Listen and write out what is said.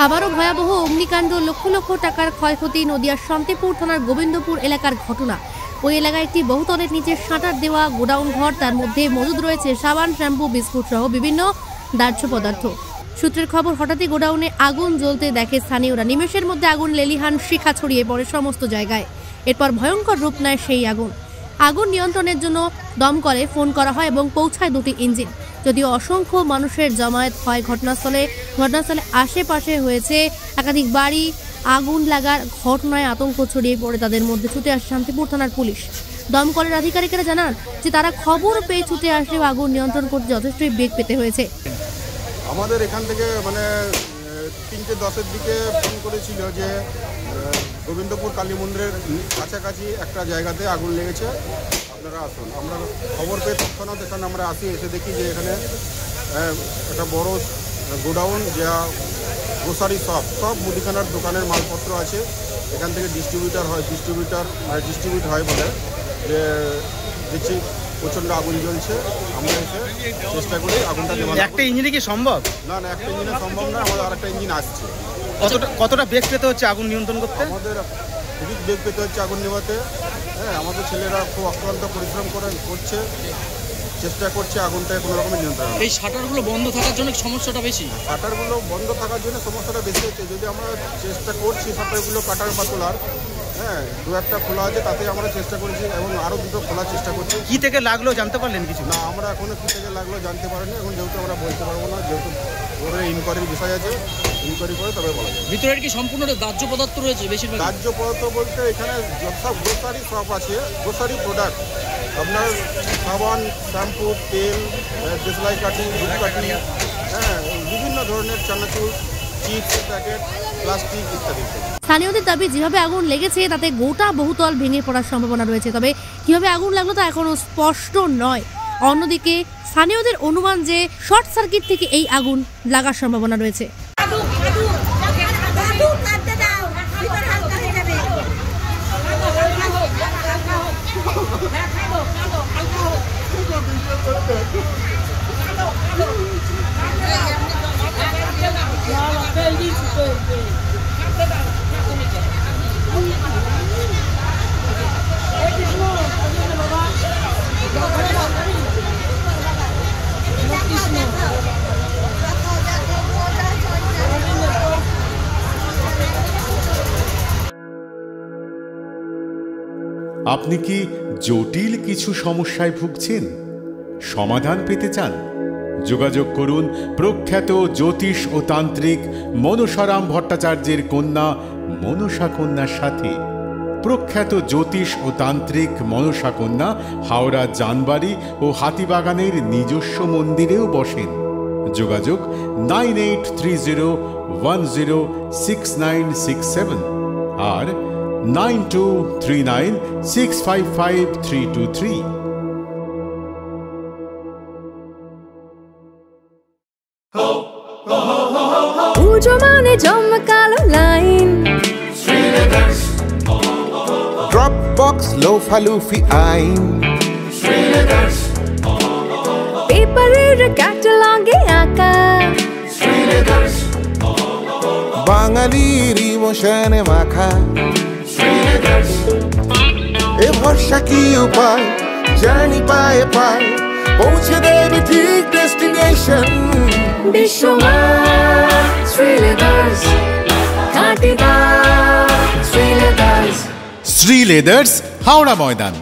আবারও ভয়াবহ অগ্নিকাণ্ড, লক্ষ লক্ষ টাকার ক্ষয়ক্ষতি। নদিয়ার শান্তিপুর থানার গোবিন্দপুর এলাকার ঘটনা। ওই এলাকায় একটি বহুতলের নিচে শাটার দেওয়া গোডাউন ঘর, তার মধ্যে মজুদ রয়েছে সাবান, শ্যাম্পু, বিস্কুট সহ বিভিন্ন দাহ্য পদার্থ। সূত্রের খবর, হঠাৎই গোডাউনে আগুন জ্বলতে দেখে স্থানীয়রা। নিমেষের মধ্যে আগুন লেলিহান শিখা ছড়িয়ে পড়ে সমস্ত জায়গায়। এরপর ভয়ঙ্কর রূপ নেয় সেই আগুন। আগুন নিয়ন্ত্রণের জন্য দমকলে ফোন করা হয় এবং পৌঁছায় দুটি ইঞ্জিন। যদিও অসংখ্য মানুষের জমায়েত হয় ঘটনাস্থলে আশেপাশে হয়েছে একাধিক বাড়ি। আগুন লাগার ঘটনায় আতঙ্ক ছড়িয়ে পড়ে তাদের মধ্যে। ছুটে আসে শান্তিপুর থানার পুলিশ। দমকলের আধিকারিকেরা জানান যে তারা খবর পেয়ে ছুটে আসলেও আগুন নিয়ন্ত্রণ করতে যথেষ্টই বেগ পেতে হয়েছে। আমাদের এখান থেকে 3:10-এর দিকে ফোন করেছিল যে গোবিন্দপুর কালী মন্দিরের কাছাকাছি একটা জায়গাতে আগুন লেগেছে, আপনারা আসুন। আমরা খবর পেয়ে তৎক্ষণাৎ এখানে আমরা এসে দেখি যে এখানে একটা বড় গোডাউন, যা গ্রোসারি সব মুদিখানার দোকানের মালপত্র আছে। এখান থেকে ডিস্ট্রিবিউট হয় বলে যে দেখছি প্রচণ্ড আগুন জ্বলছে। আমরা এসে চেষ্টা করি আগুনটা নেভানোর। একটা ইঞ্জিনে কি সম্ভব? না, একটা ইঞ্জিনে সম্ভব না, আমাদের আরেকটা ইঞ্জিন আসছে। কতটা বেগ পেতে হচ্ছে আগুন নিয়ন্ত্রণ করতে? আমাদের খুবই বেগ পেতে হচ্ছে আগুন নেভাতে। হ্যাঁ, আমাদের ছেলেরা খুব অক্লান্ত পরিশ্রম করছে, চেষ্টা করছে আগুনটা কোনো রকমের নিয়ন্ত্রণ। এই শাটারগুলো বন্ধ থাকার জন্য সমস্যাটা বেশি? শাটারগুলো বন্ধ থাকার জন্য সমস্যাটা বেশি হচ্ছে। যদি আমরা চেষ্টা করছি শাটারগুলো কাটার বা তোলার, হ্যাঁ, 2-1টা খোলা আছে, তাতে আমরা চেষ্টা করেছি এবং আরও 2টো খোলার চেষ্টা করছি। কি থেকে লাগলো জানতে পারলেন কিছু? না, আমরা এখনো কী থেকে লাগলো জানতে পারিনি। এখন যেহেতু আমরা বলতে পারবো না, যেহেতু ওরা ইনকোয়ারির বিষয় আছে, ইনকোয়ারি করে তবে বলা যায়। ভিতরে কি সম্পূর্ণ দাহ্য পদার্থ রয়েছে? বেশিরভাগ দাহ্য পদার্থ বলতে এখানে সব গ্রোসারি শপ আছে, গ্রোসারি প্রোডাক্ট, আপনার সাবান, শ্যাম্পু, তেল, দেশলাই কাঠি, ধূপকাঠি, হ্যাঁ, বিভিন্ন ধরনের চানাচুর, চিপস প্যাকেট, প্লাস্টিক ইত্যাদি। স্থানীয়দের দাবি, যেভাবে আগুন লেগেছে তাতে গোটা বহুতল ভেঙে পড়ার সম্ভাবনা রয়েছে। তবে কিভাবে আগুন লাগলো তা এখনো স্পষ্ট নয়। অন্যদিকে স্থানীয়দের অনুমান যে শর্ট সার্কিট থেকে এই আগুন লাগার সম্ভাবনা রয়েছে। আপনি কি জটিল কিছু সমস্যায় ভুগছেন, সমাধান পেতে চান? যোগাযোগ করুন প্রখ্যাত জ্যোতিষ ও তান্ত্রিক মনসারাম ভট্টাচার্যের কন্যা মনসা কন্যার সাথে। প্রখ্যাত জ্যোতিষ ও তান্ত্রিক মনসা কন্যা হাওড়া জানবাড়ি ও হাতিবাগানের নিজস্ব মন্দিরেও বসেন। যোগাযোগ 9830106967 আর 9239655323। পুজো মানে জমকালো লাইন, ড্রপ বক্স লোফা লুফি আইন, পেপারের ক্যাটালগে আঁকা, বাঙালির ইমোশনে মাখা। এ ভরসা কি উপায়, জার্নি পায়ে পায় পৌঁছে দেবে ঠিক ডেস্টিনেশন। বিশ্বমান শ্রীলেদার্স, শ্রী লেদার্স, হাওড়া ময়দান।